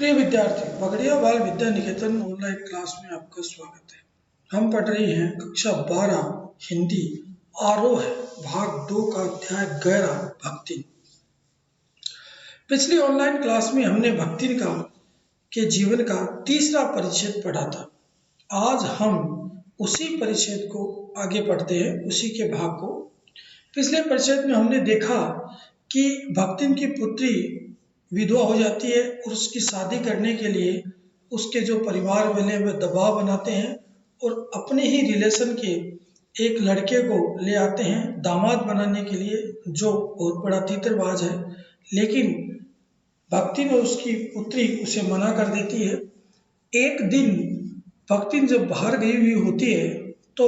प्रिय विद्यार्थी, पगड़िया बाल विद्या निकेतन ऑनलाइन क्लास में आपका स्वागत है। हम पढ़ रहे हैं कक्षा 12 हिंदी आरोह भाग 2 का अध्याय 11 भक्ति। पिछली ऑनलाइन क्लास में हमने भक्ति का के जीवन का तीसरा परिच्छेद पढ़ा था। आज हम उसी परिच्छेद को आगे पढ़ते हैं, उसी के भाग को। पिछले परिच्छेद में हमने देखा कि भक्तिन की पुत्री विधवा हो जाती है और उसकी शादी करने के लिए उसके जो परिवार वाले वे दबाव बनाते हैं और अपने ही रिलेशन के एक लड़के को ले आते हैं दामाद बनाने के लिए, जो बहुत बड़ा तीतरबाज है। लेकिन भक्तिन और उसकी पुत्री उसे मना कर देती है। एक दिन भक्तिन जब बाहर गई हुई होती है तो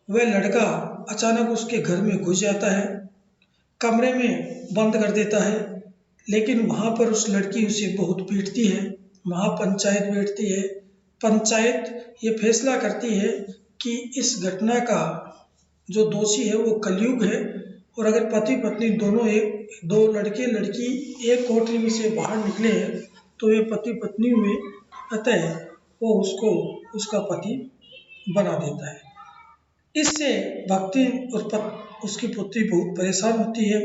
वह लड़का अचानक उसके घर में घुस जाता है, कमरे में बंद कर देता है। लेकिन वहाँ पर उस लड़की उसे बहुत पीटती है। वहाँ पंचायत बैठती है। पंचायत ये फैसला करती है कि इस घटना का जो दोषी है वो कलयुग है, और अगर पति पत्नी दोनों दो लड़के लड़की एक कोठरी में से बाहर निकले हैं तो वे पति पत्नी हुए, अतः वो उसको उसका पति बना देता है। इससे भक्ति और उसकी पुत्री बहुत परेशान होती है।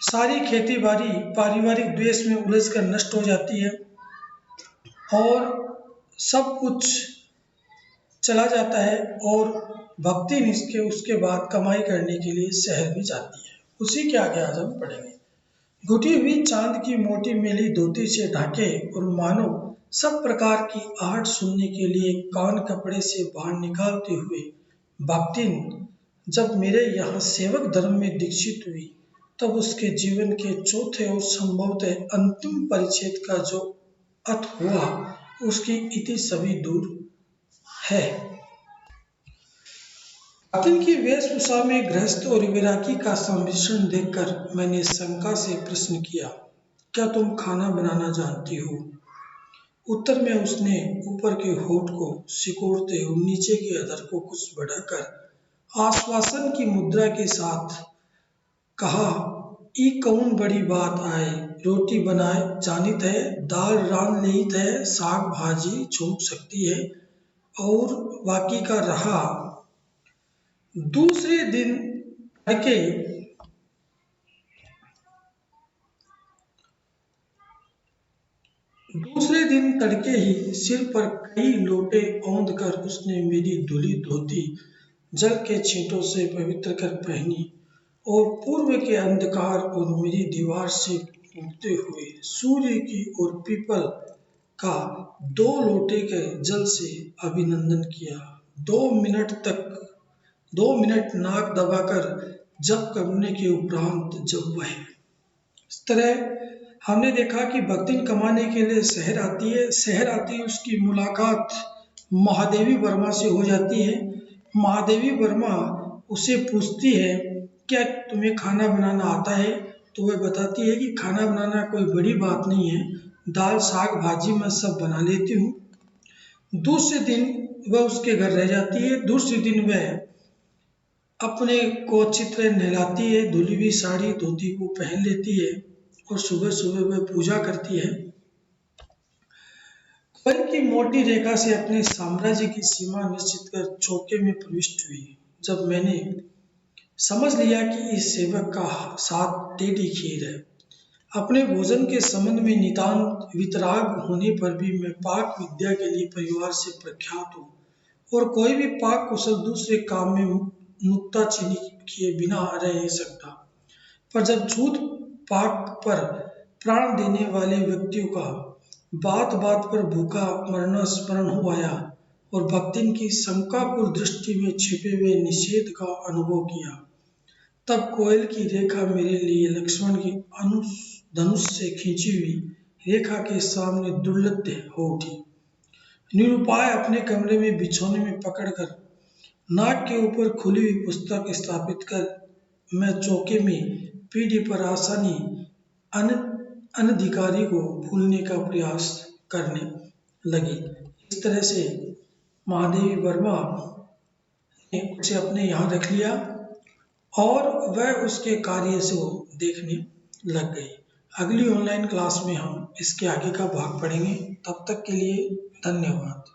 सारी खेती बाड़ी पारिवारिक द्वेष में उलझकर नष्ट हो जाती है और सब कुछ चला जाता है, और भक्ति इसके उसके बाद कमाई करने के लिए शहर भी जाती है। उसी के आगे आज हम पढ़ेंगे। घुटी हुई चांद की मोटी मेली धोती से ढाके और मानो सब प्रकार की आहट सुनने के लिए कान कपड़े से बाहर निकालते हुए भक्तिन जब मेरे यहाँ सेवक धर्म में दीक्षित हुई, तब उसके जीवन के चौथे और संभवतः अंतिम परिच्छेद का जो अंत हुआ उसकी इति सभी दूर है। भक्तिन की वेशभूषा में गृहस्थ और वैरागी का सम्मिश्रण देखकर मैंने शंका से प्रश्न किया, क्या तुम खाना बनाना जानती हो? उत्तर में उसने ऊपर के होठ को सिकोड़ते और नीचे के अधर को कुछ बढ़ाकर आश्वासन की मुद्रा के साथ कहा, ई कौन बड़ी बात आए, रोटी बनाए जानित है, दाल रान लेत है, साग भाजी छोप सकती है, और बाकी का रहा। दूसरे दिन तड़के ही सिर पर कई लोटे औंध कर उसने मेरी धुली धोती जल के छींटों से पवित्र कर पहनी और पूर्व के अंधकार और मेरी दीवार से उगते हुए सूर्य की और पीपल का 2 लोटे के जल से अभिनंदन किया। 2 मिनट नाक दबाकर जप करने के उपरांत जब वह इस तरह हमने देखा कि भक्तिन कमाने के लिए शहर आती है। शहर आती उसकी मुलाकात महादेवी वर्मा से हो जाती है। महादेवी वर्मा उसे पूछती है, क्या तुम्हें खाना बनाना आता है? तो वह बताती है कि खाना बनाना कोई बड़ी बात नहीं है, दाल साग भाजी मैं सब बना लेती हूँ। दूसरे दिन वह उसके घर रह जाती है। दूसरे दिन वह अपने को अच्छी तरह नहलाती है, धुली हुई साड़ी धोती को पहन लेती है और सुबह सुबह वह पूजा करती है। कोयल की मोटी रेखा से अपने साम्राज्य की सीमा निश्चित कर चौके में प्रविष्ट हुई। जब मैंने समझ लिया कि इस सेवक का साथ टेढ़ी खीर है, अपने भोजन के संबंध में नितांत वितराग होने पर भी मैं पाक विद्या के लिए परिवार से प्रख्यात हूँ और कोई भी पाक कुशल दूसरे काम में नुक्ताचीनी किए बिना रह नहीं सकता। पर जब छूत पाक पर प्राण देने वाले व्यक्तियों का बात बात पर भूखा मरना स्मरण हो आया और भक्तिन की शंकाकुल दृष्टि में छिपे हुए निषेध का अनुभव किया, तब कोयल की रेखा मेरे लिए लक्ष्मण की धनुष से खींची हुई रेखा के सामने दुर्लभ हो उठी। निरुपाय अपने कमरे में बिछौने में पकड़कर नाक के ऊपर खुली हुई पुस्तक स्थापित कर मैं चौके में पीढ़ी पर आसानी अनधिकारी को भूलने का प्रयास करने लगी। इस तरह से महादेवी वर्मा ने उसे अपने यहाँ रख लिया और वह उसके कार्य से वो देखने लग गई। अगली ऑनलाइन क्लास में हम इसके आगे का भाग पढ़ेंगे। तब तक के लिए धन्यवाद।